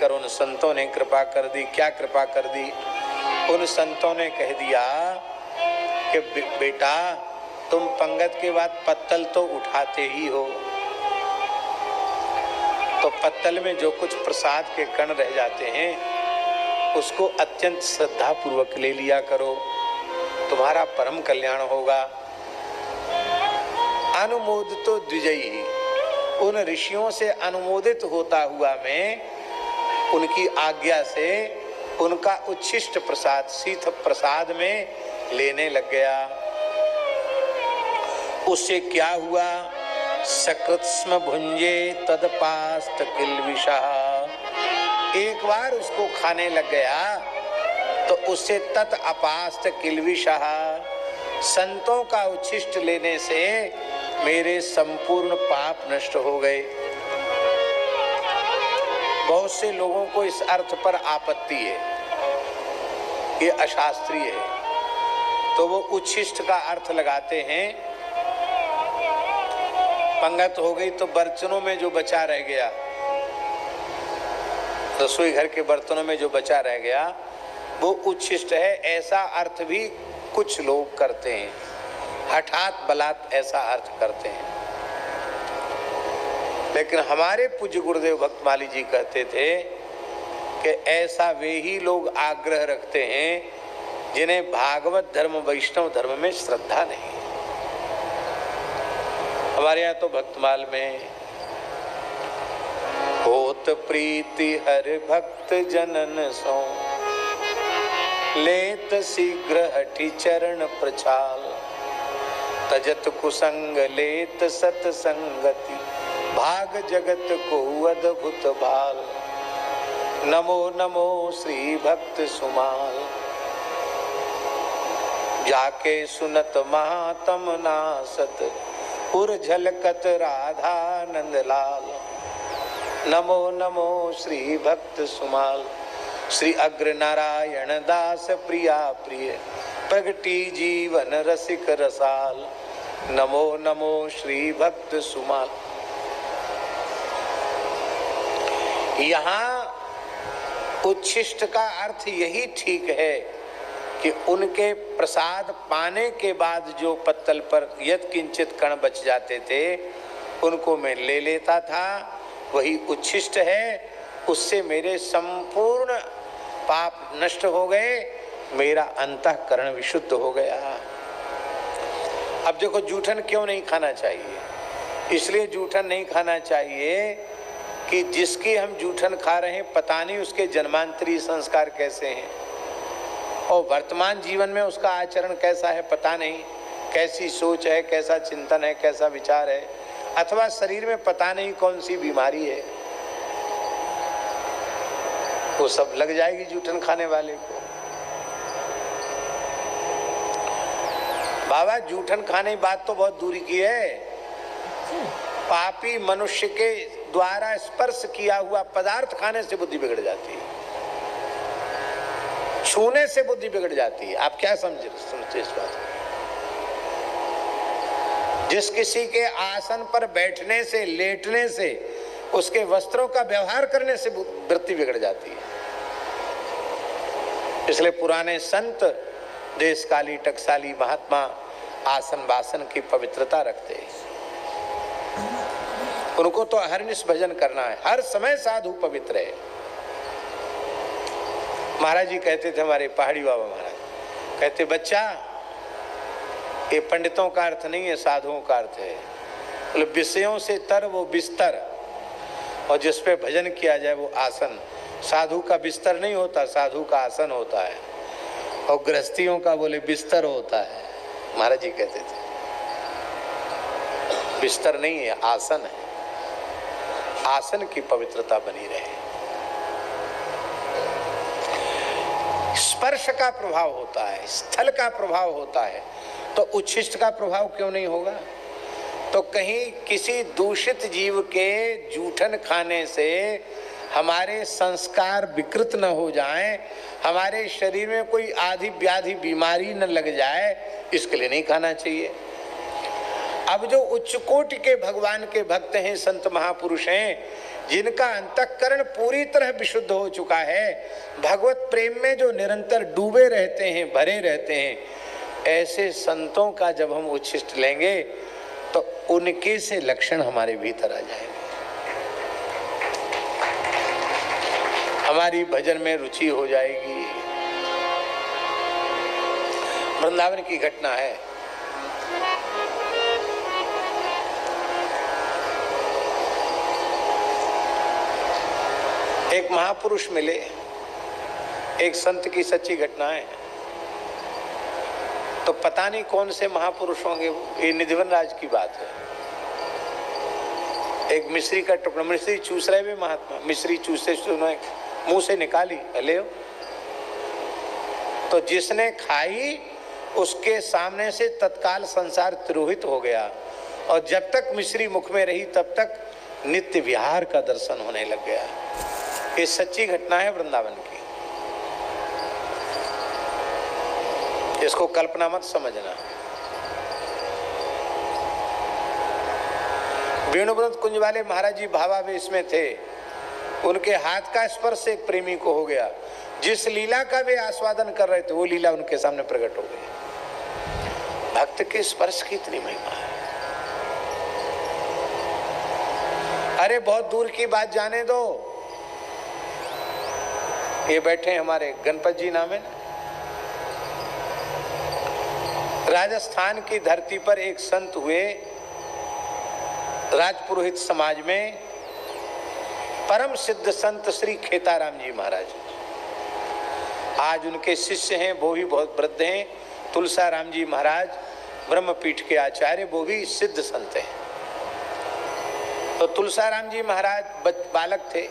देखकर उन संतों ने कृपा कर दी। क्या कृपा कर दी? उन संतों ने कह दिया कि बेटा तुम पंगत के बाद पत्तल तो उठाते ही हो, तो पत्तल में जो कुछ प्रसाद के कण रह जाते हैं उसको अत्यंत श्रद्धा पूर्वक ले लिया करो, तुम्हारा परम कल्याण होगा। अनुमोदितो द्विजयी, उन ऋषियों से अनुमोदित होता हुआ मैं उनकी आज्ञा से उनका उच्छिष्ट प्रसाद शीत प्रसाद में लेने लग गया। उससे क्या हुआ? सकृत्स्म भुंजे तदपास्त किल्विषः, एक बार उसको खाने लग गया तो उससे तत् अपास्त किल्विषः, संतों का उच्छिष्ट लेने से मेरे संपूर्ण पाप नष्ट हो गए। बहुत से लोगों को इस अर्थ पर आपत्ति है, ये अशास्त्रीय है, तो वो उच्छिष्ट का अर्थ लगाते हैं। पंगत हो गई तो बर्तनों में जो बचा रह गया, रसोई घर के बर्तनों में जो बचा रह गया वो उच्छिष्ट है, ऐसा अर्थ भी कुछ लोग करते हैं, हठात बलात् ऐसा अर्थ करते हैं। लेकिन हमारे पूज्य गुरुदेव भक्तमाली जी कहते थे कि ऐसा वे ही लोग आग्रह रखते हैं जिन्हें भागवत धर्म वैष्णव धर्म में श्रद्धा नहीं। हमारे यहाँ तो भक्तमाल में होत प्रीति हर भक्त जनन सो, लेत शीघ्र हठि चरण प्रचाल, तजत कुसंग लेत सतसंगति, भाग जगत को अद्भुत भाल, नमो नमो श्री भक्त सुमाल, जाके सुनत महातम नासत, उर झलकत राधा नंदलाल, नमो नमो श्री भक्त सुमाल, श्री अग्र नारायण दास प्रिया प्रिय, प्रगटी जीवन रसिक रसाल, नमो नमो श्री भक्त सुमाल। यहाँ उच्छिष्ट का अर्थ यही ठीक है कि उनके प्रसाद पाने के बाद जो पत्तल पर यद किंचित कण बच जाते थे उनको मैं ले लेता था, वही उच्छिष्ट है। उससे मेरे संपूर्ण पाप नष्ट हो गए, मेरा अंतःकरण विशुद्ध हो गया। अब देखो जूठन क्यों नहीं खाना चाहिए? इसलिए जूठन नहीं खाना चाहिए कि जिसकी हम जूठन खा रहे हैं पता नहीं उसके जन्मांतरी संस्कार कैसे हैं, और वर्तमान जीवन में उसका आचरण कैसा है पता नहीं, कैसी सोच है, कैसा चिंतन है, कैसा विचार है, अथवा शरीर में पता नहीं कौन सी बीमारी है, वो सब लग जाएगी जूठन खाने वाले को। बाबा जूठन खाने की बात तो बहुत दूरी की है, पापी मनुष्य के द्वारा स्पर्श किया हुआ पदार्थ खाने से बुद्धि बिगड़ जाती है, छूने से बुद्धि बिगड़ जाती है। आप क्या समझते इस बात को? जिस किसी के आसन पर बैठने से, लेटने से, उसके वस्त्रों का व्यवहार करने से वृत्ति बिगड़ जाती है। इसलिए पुराने संत देशकाली टकसाली महात्मा आसन वासन की पवित्रता रखते हैं। उनको तो हरनिश भजन करना है, हर समय साधु पवित्र है। महाराज जी कहते थे, हमारे पहाड़ी बाबा महाराज कहते, बच्चा ये पंडितों का अर्थ नहीं है, साधुओं का अर्थ है। मतलब विषयों से तर वो बिस्तर, और जिस पे भजन किया जाए वो आसन। साधु का बिस्तर नहीं होता, साधु का आसन होता है, और गृहस्थियों का बोले बिस्तर होता है। महाराज जी कहते थे बिस्तर नहीं है, आसन है। आसन की पवित्रता बनी रहे। स्पर्श का प्रभाव होता है, स्थल का प्रभाव होता है, तो उच्छिष्ट का प्रभाव क्यों नहीं होगा? तो कहीं किसी दूषित जीव के जूठन खाने से हमारे संस्कार विकृत न हो जाएं, हमारे शरीर में कोई आदि व्याधि बीमारी न लग जाए, इसके लिए नहीं खाना चाहिए। अब जो उच्च कोटि के भगवान के भक्त हैं, संत महापुरुष हैं, जिनका अंतःकरण पूरी तरह विशुद्ध हो चुका है, भगवत प्रेम में जो निरंतर डूबे रहते हैं, भरे रहते हैं, ऐसे संतों का जब हम उच्छिष्ट लेंगे तो उनके से लक्षण हमारे भीतर आ जाएंगे। हमारी भजन में रुचि हो जाएगी। वृंदावन की घटना है। एक महापुरुष मिले, एक संत की सच्ची घटना है। तो पता नहीं कौन से महापुरुष होंगे, ये निधिवन राज की बात है। एक मिश्री का टुकड़ा, मिश्री चूस रहे भी महात्मा, मिश्री चूसते उन्होंने मुंह से निकाली, ले तो जिसने खाई उसके सामने से तत्काल संसार तिरोहित हो गया, और जब तक मिश्री मुख में रही तब तक नित्य विहार का दर्शन होने लग गया। ये सच्ची घटना है वृंदावन की, इसको कल्पना मत समझना। वेणुवृंद कुंज वाले महाराज जी भावावेश में थे, उनके हाथ का स्पर्श एक प्रेमी को हो गया। जिस लीला का वे आस्वादन कर रहे थे वो लीला उनके सामने प्रकट हो गई। भक्त के स्पर्श की इतनी महिमा है। अरे बहुत दूर की बात जाने दो, ये बैठे हमारे गणपत जी नाम है ना, राजस्थान की धरती पर एक संत हुए, राजपुरोहित समाज में परम सिद्ध संत श्री खेताराम जी महाराज। आज उनके शिष्य हैं, वो भी बहुत वृद्ध हैं, तुलसाराम जी महाराज ब्रह्मपीठ के आचार्य, वो भी सिद्ध संत हैं। तो तुलसाराम जी महाराज बालक थे,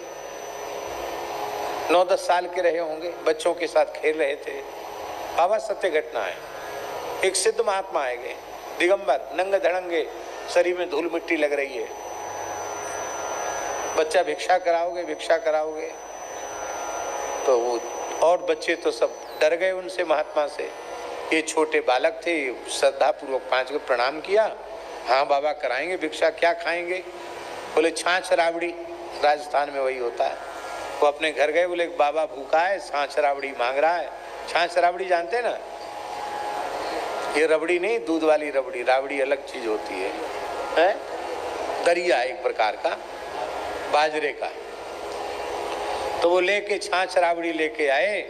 9-10 साल के रहे होंगे, बच्चों के साथ खेल रहे थे। बाबा सत्य घटना है। एक सिद्ध महात्मा आए गए, दिगंबर, नंगे धड़ंगे, शरीर में धूल मिट्टी लग रही है। बच्चा भिक्षा कराओगे, भिक्षा कराओगे? तो वो और बच्चे तो सब डर गए उनसे, महात्मा से। ये छोटे बालक थे, श्रद्धा पूर्वक 5 को प्रणाम किया। हाँ बाबा कराएंगे भिक्षा, क्या खाएंगे? बोले छाछ राबड़ी, राजस्थान में वही होता है। वो अपने घर गए, बोले बाबा भूखा है, छाछ राबड़ी मांग रहा है। छाछ राबड़ी जानते ना, ये रबड़ी नहीं, दूध वाली रबड़ी, राबड़ी अलग चीज होती है? दरिया एक प्रकार का, बाजरे का। तो वो लेके छाछ राबड़ी लेके आए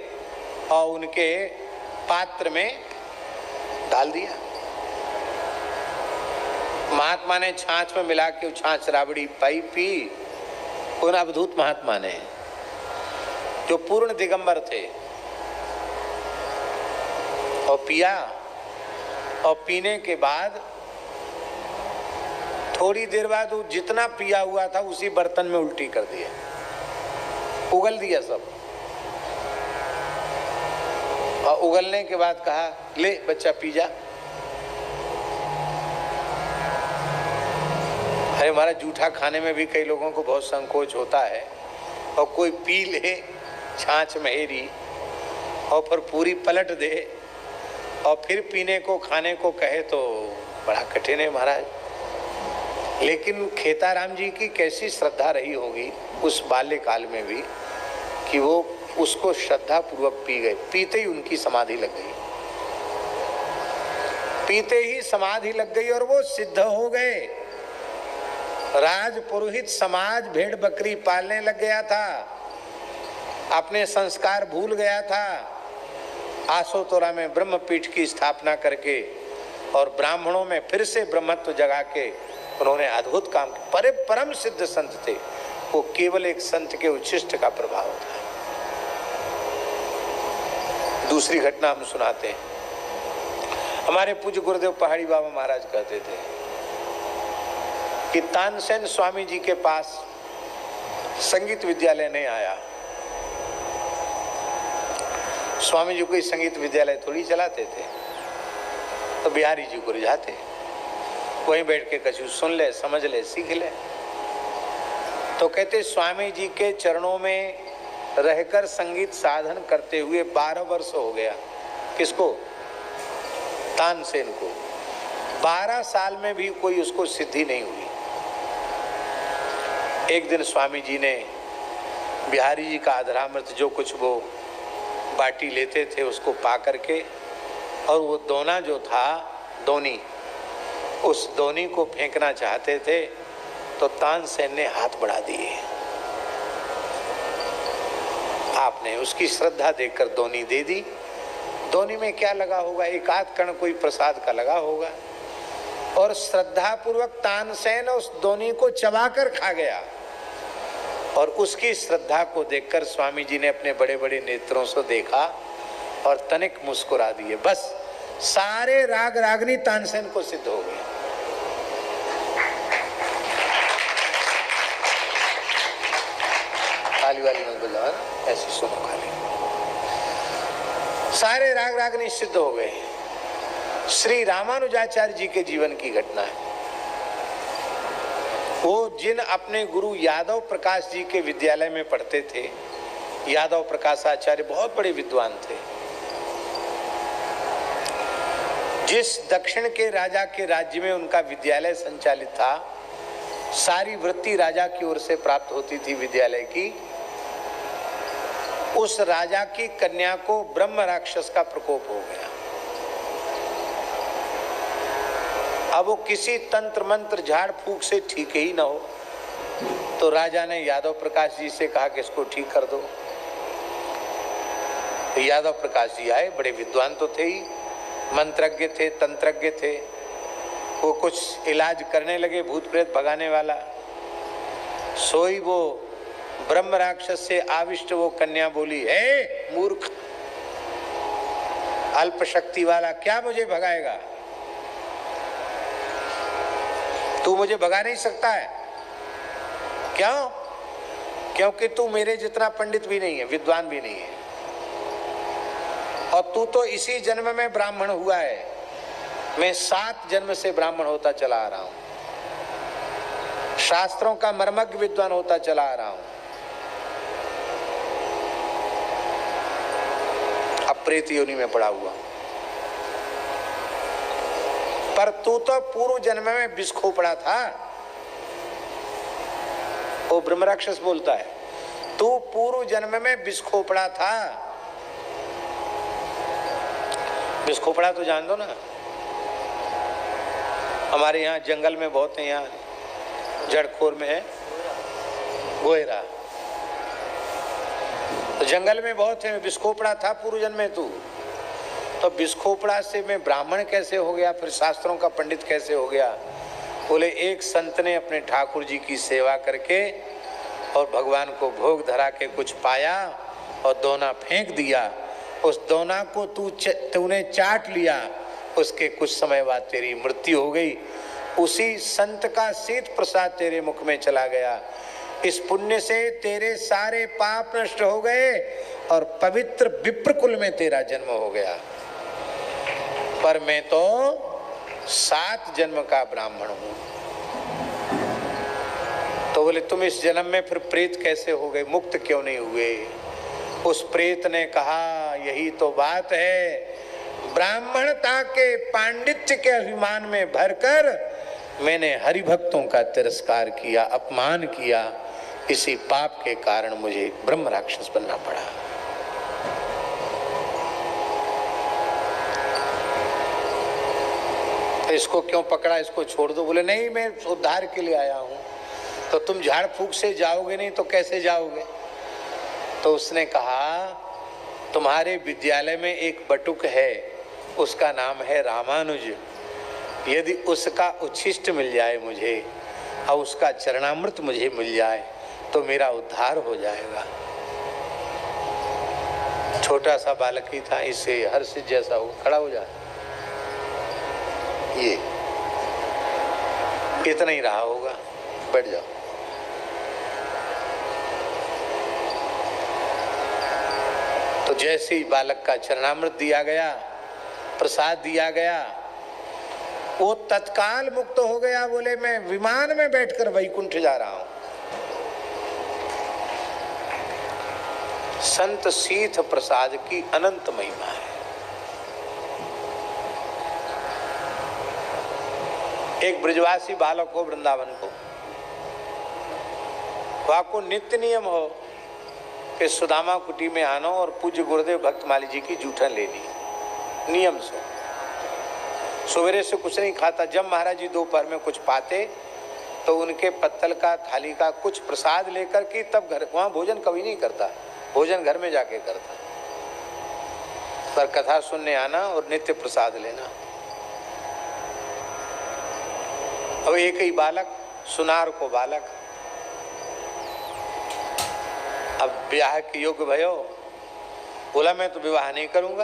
और उनके पात्र में डाल दिया। महात्मा ने छाछ में मिला के छाछ राबड़ी पाई, पी। उन अवधूत महात्मा ने, जो पूर्ण दिगंबर थे, और पिया, और पीने के बाद थोड़ी देर बाद वो जितना पिया हुआ था उसी बर्तन में उल्टी कर दिया, उगल दिया सब। और उगलने के बाद कहा, ले बच्चा पी जा। अरे हमारा जूठा खाने में भी कई लोगों को बहुत संकोच होता है, और कोई पी ले छाछ महेरी और फिर पूरी पलट दे और फिर पीने को खाने को कहे तो बड़ा कठिन है महाराज। लेकिन खेताराम जी की कैसी श्रद्धा रही होगी उस बाल्यकाल में भी, कि वो उसको श्रद्धा पूर्वक पी गए। पीते ही उनकी समाधि लग गई, पीते ही समाधि लग गई और वो सिद्ध हो गए। राजपुरोहित समाज भेड़ बकरी पालने लग गया था, अपने संस्कार भूल गया था। आसोतोरा में ब्रह्मपीठ की स्थापना करके और ब्राह्मणों में फिर से ब्रह्मत्व जगा के उन्होंने अद्भुत काम किया। परम सिद्ध संत थे वो, केवल एक संत के उच्छिष्ट का प्रभाव था। दूसरी घटना हम सुनाते हैं। हमारे पूज्य गुरुदेव पहाड़ी बाबा महाराज कहते थे कि तानसेन स्वामी जी के पास संगीत विद्यालय नहीं आया। स्वामी जी कोई संगीत विद्यालय थोड़ी चलाते थे, तो बिहारी जी को रिझाते, वहीं बैठ के कछु सुन ले, समझ ले, सीख ले। तो कहते स्वामी जी के चरणों में रहकर संगीत साधन करते हुए 12 वर्ष हो गया। किसको? तानसेन को। 12 साल में भी कोई उसको सिद्धि नहीं हुई। एक दिन स्वामी जी ने बिहारी जी का अधरामृत जो कुछ वो बाटी लेते थे उसको पा करके, और वो दोना जो था दोनी, उस दोनी को फेंकना चाहते थे तो तानसेन ने हाथ बढ़ा दिए। आपने उसकी श्रद्धा देखकर दोनी दे दी। दोनी में क्या लगा होगा, एक आध कण कोई प्रसाद का लगा होगा, और श्रद्धा पूर्वक तानसेन उस दोनी को चबाकर खा गया। और उसकी श्रद्धा को देखकर स्वामी जी ने अपने बड़े बड़े नेत्रों से देखा और तनिक मुस्कुरा दिए। बस सारे राग रागनी तानसेन को सिद्ध हो गए। खाली वाली मत बोलो, ऐसी सुनो खाली। सारे राग रागनी सिद्ध हो गए। श्री रामानुजाचार्य जी के जीवन की घटना है। वो जिन अपने गुरु यादव प्रकाश जी के विद्यालय में पढ़ते थे, यादव प्रकाश आचार्य बहुत बड़े विद्वान थे। जिस दक्षिण के राजा के राज्य में उनका विद्यालय संचालित था, सारी वृत्ति राजा की ओर से प्राप्त होती थी विद्यालय की। उस राजा की कन्या को ब्रह्म राक्षस का प्रकोप हो गया। अब वो किसी तंत्र मंत्र झाड़ फूक से ठीक ही ना हो, तो राजा ने यादव प्रकाश जी से कहा कि इसको ठीक कर दो। तो यादव प्रकाश जी आए, बड़े विद्वान तो थे ही, मंत्रज्ञ थे, तंत्रज्ञ थे। वो कुछ इलाज करने लगे, भूत प्रेत भगाने वाला। सोई वो ब्रह्म राक्षस से आविष्ट वो कन्या बोली, हे मूर्ख अल्प शक्ति वाला, क्या मुझे भगाएगा? तू मुझे भगा नहीं सकता है। क्यों? क्योंकि तू मेरे जितना पंडित भी नहीं है, विद्वान भी नहीं है, और तू तो इसी जन्म में ब्राह्मण हुआ है। मैं 7 जन्म से ब्राह्मण होता चला आ रहा हूं, शास्त्रों का मर्मज्ञ विद्वान होता चला आ रहा हूं। अब प्रेत योनि में पड़ा हुआ, पर तू तो पूर्व जन्म में विष खोपड़ा था। वो ब्रह्म राक्षस बोलता है, तू पूर्व जन्म में विष खोपड़ा था। विष खोपड़ा तो जान दो ना, हमारे यहाँ जंगल में बहुत है, यहाँ जड़खोर में है गोयरा, तो जंगल में बहुत है। विष खोपड़ा था पूर्व जन्म में तू, तो विस्खोपड़ा से मैं ब्राह्मण कैसे हो गया, फिर शास्त्रों का पंडित कैसे हो गया? बोले एक संत ने अपने ठाकुर जी की सेवा करके और भगवान को भोग धरा के कुछ पाया और दोना फेंक दिया। उस दोना को तूने चाट लिया, उसके कुछ समय बाद तेरी मृत्यु हो गई। उसी संत का शीत प्रसाद तेरे मुख में चला गया। इस पुण्य से तेरे सारे पाप नष्ट हो गए और पवित्र विप्रकुल में तेरा जन्म हो गया। पर मैं तो 7 जन्म का ब्राह्मण हूं। तो बोले तुम इस जन्म में फिर प्रेत कैसे हो गए, मुक्त क्यों नहीं हुए? उस प्रेत ने कहा, यही तो बात है, ब्राह्मणता के पांडित्य के अभिमान में भरकर मैंने हरिभक्तों का तिरस्कार किया, अपमान किया। इसी पाप के कारण मुझे ब्रह्म राक्षस बनना पड़ा। तो इसको क्यों पकड़ा, इसको छोड़ दो। बोले नहीं, मैं उद्धार के लिए आया हूं। तो तुम झाड़ फूक से जाओगे नहीं तो कैसे जाओगे? तो उसने कहा, तुम्हारे विद्यालय में एक बटुक है, उसका नाम है रामानुज। यदि उसका उच्छिष्ट मिल जाए मुझे और उसका चरणामृत मुझे मिल जाए तो मेरा उद्धार हो जाएगा। छोटा सा बालक ही था, इससे हर्षित जैसा हो खड़ा हो जाए, ये इतना ही रहा होगा, बैठ जाओ। तो जैसे ही बालक का चरणामृत दिया गया, प्रसाद दिया गया, वो तत्काल मुक्त हो गया। बोले मैं विमान में बैठकर वैकुंठ जा रहा हूं। संत शीथ प्रसाद की अनंत महिमा है। एक ब्रजवासी बालक को, वृंदावन को, वहाँ को नित्य नियम हो कि सुदामा कुटी में आना और पूज्य गुरुदेव भक्तमाली जी की जूठन लेनी, नियम से। सवेरे से कुछ नहीं खाता, जब महाराज जी दोपहर में कुछ पाते तो उनके पत्तल का थाली का कुछ प्रसाद लेकर के तब घर, वहाँ भोजन कभी नहीं करता, भोजन घर में जाके करता, पर कथा सुनने आना और नित्य प्रसाद लेना। अब एक ही बालक, सुनार को बालक, अब ब्याह के योग्य भयो, बोला मैं तो विवाह नहीं करूंगा।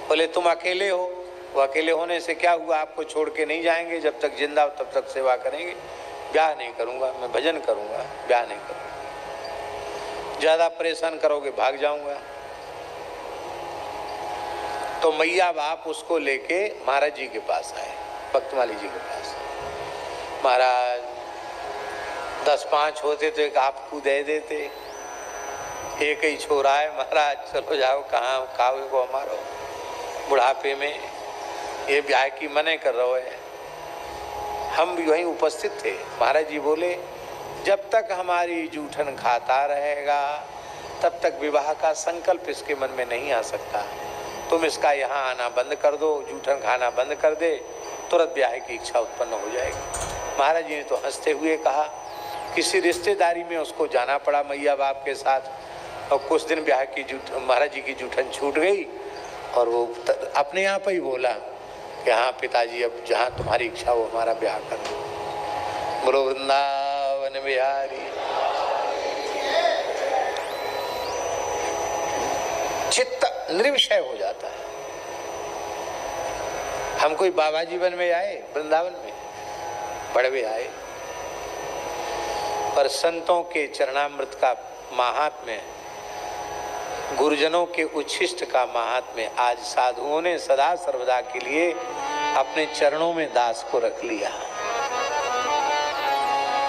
बोले तुम अकेले हो, वो अकेले होने से क्या हुआ, आपको छोड़ के नहीं जाएंगे, जब तक जिंदा हो तब तक सेवा करेंगे। ब्याह नहीं करूंगा, मैं भजन करूंगा, ब्याह नहीं करूंगा, ज्यादा परेशान करोगे भाग जाऊंगा। तो मैया बाप उसको लेके महाराज जी के पास आए, भक्तमाली जी के पास। महाराज 10-5 होते तो एक आपको दे देते, एक ही छोरा है महाराज, चलो जाओ, कहाँ खाओगे को हमारो, बुढ़ापे में ये ब्याह की मने कर रहे है। हम भी वहीं उपस्थित थे। महाराज जी बोले जब तक हमारी जूठन खाता रहेगा तब तक विवाह का संकल्प इसके मन में नहीं आ सकता। तुम इसका यहाँ आना बंद कर दो, जूठन खाना बंद कर दे, तुरंत ब्याह की इच्छा उत्पन्न हो जाएगी। महाराज जी ने तो हंसते हुए कहा, किसी रिश्तेदारी में उसको जाना पड़ा मैया बाप के साथ, और कुछ दिन ब्याह की महाराज जी की जूठन छूट गई और वो अपने आप ही बोला कि हाँ पिताजी, अब जहाँ तुम्हारी इच्छा हो हमारा ब्याह कर दो। बोलो वृंदावन बिहारी। चित्त निर्विषय हो जाता है। हम कोई बाबा जीवन में आए, वृंदावन में बड़वे आए, पर संतों के चरणामृत का महात्म्य, गुरुजनों के उच्छिष्ट का महात्म्य आज साधुओं ने सदा सर्वदा के लिए अपने चरणों में दास को रख लिया।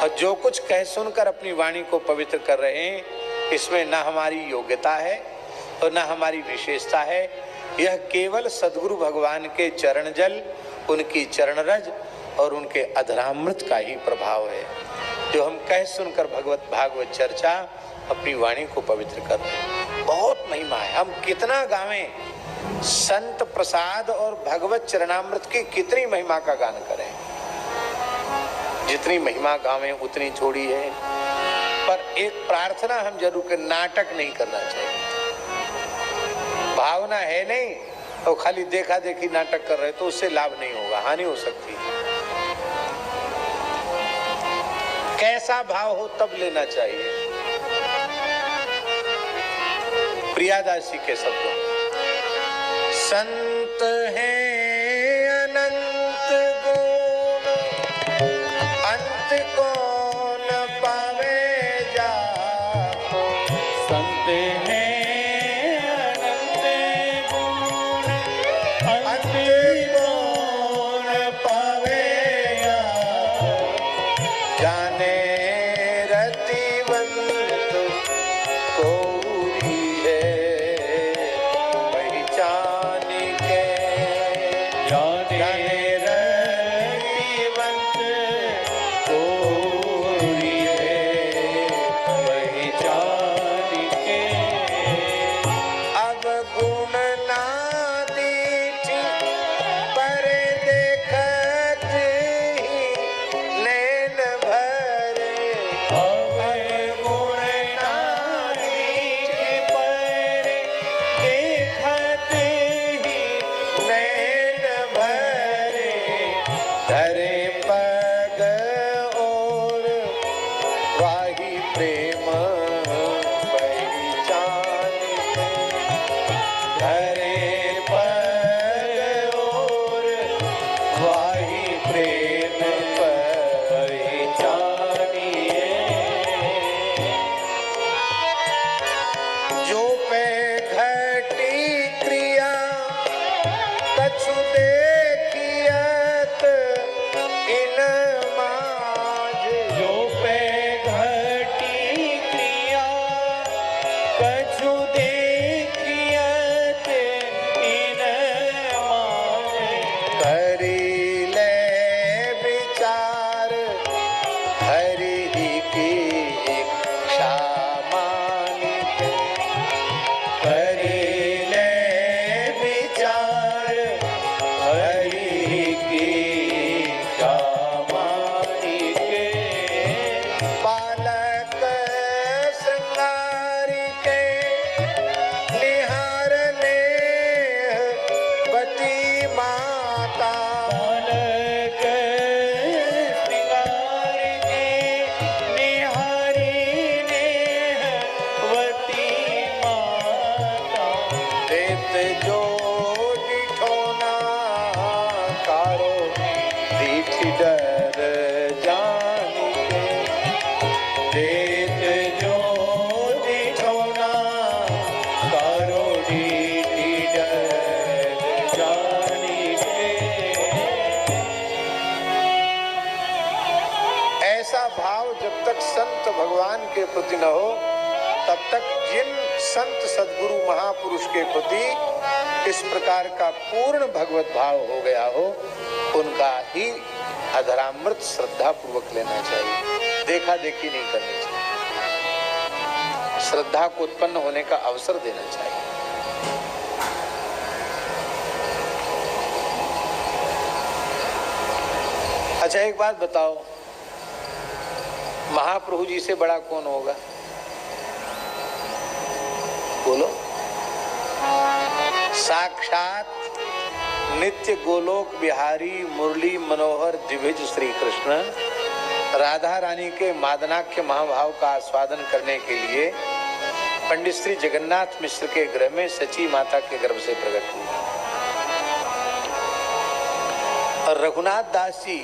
और जो कुछ कह सुनकर अपनी वाणी को पवित्र कर रहे हैं, इसमें न हमारी योग्यता है और न हमारी विशेषता है। यह केवल सद्गुरु भगवान के चरण जल, उनकी चरण रज और उनके अधरामृत का ही प्रभाव है, जो हम कह सुनकर भागवत चर्चा अपनी वाणी को पवित्र कर रहे हैं। बहुत महिमा है। हम कितना गावें, संत प्रसाद और भगवत चरणामृत की कितनी महिमा का गान करें। जितनी महिमा गावें उतनी थोड़ी है। पर एक प्रार्थना हम जरूर कर, नाटक नहीं करना चाहिए। भावना है नहीं तो खाली देखा देखी नाटक कर रहे तो उससे लाभ नहीं होगा, हानि हो सकती है। कैसा भाव हो तब लेना चाहिए। प्रियादास जी के शब्दों, संत हैं अनंत गुण, अंत कौन पावे जाको। संत हैं अनंत गुण, अंत कौन पावे जाको। जाने रतिवंत कोई है, पहचान के। जाने रतिवंत कोई है, पहचान के। अब गुण ना दीठी पर देखत ही नैन भरे। अब गुण नारी पर देखत ही नैन भरे, धरे पग और वाही प्रेम पहचान के। धरे पर और वाही प्रेम पहचानिए। जो पे घटी क्रिया कछु देखियत इन माज। जो पे घटी क्रिया कछु देखियत इन माने। करी ले विचार हरि ही की जो डिठोना कारो दीठ डर जानिके। देत जो दिठोना कारो डीठ डर जानिके। ऐसा भाव जब तक संत भगवान के प्रति न हो तब तक जिन संत सद्गुरु महापुरुष के प्रति इस प्रकार का पूर्ण भगवत भाव हो गया हो, उनका ही अधरामृत श्रद्धा पूर्वक लेना चाहिए, देखा देखी नहीं करनी चाहिए, श्रद्धा को उत्पन्न होने का अवसर देना चाहिए। अच्छा एक बात बताओ, महाप्रभु जी से बड़ा कौन होगा? बोलो। साक्षात नित्य गोलोक बिहारी मुरली मनोहर द्विभुज श्री कृष्ण राधा रानी के मादनाख्य महाभाव का आस्वादन करने के लिए पंडित श्री जगन्नाथ मिश्र के गृह में सची माता के गर्भ से प्रकट हुए। और रघुनाथ दास जी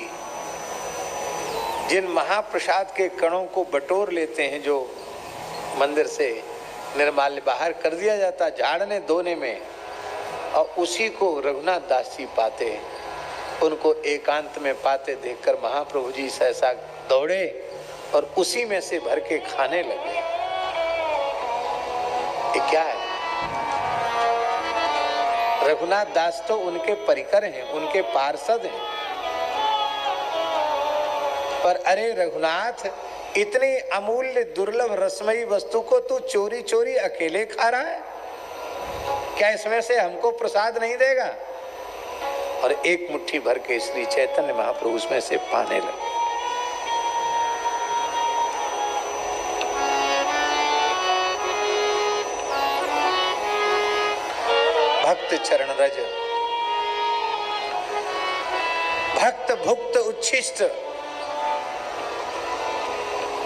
जिन महाप्रसाद के कणों को बटोर लेते हैं, जो मंदिर से निर्माल्य बाहर कर दिया जाता झाड़ने धोने में, और उसी को रघुनाथ दास जी पाते, उनको एकांत में पाते देखकर महाप्रभु जी सहसा दौड़े और उसी में से भर के खाने लगे। ये क्या है? रघुनाथ दास तो उनके परिकर हैं, उनके पार्षद हैं, पर अरे रघुनाथ, इतनी अमूल्य दुर्लभ रसमयी वस्तु को तू चोरी चोरी अकेले खा रहा है, क्या इसमें से हमको प्रसाद नहीं देगा? और एक मुट्ठी भर के श्री चैतन्य महाप्रभु उसमें से पाने लगे। भक्त चरण रज, भक्त भुक्त उच्छिष्ट,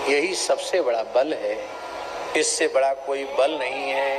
यही सबसे बड़ा बल है, इससे बड़ा कोई बल नहीं है।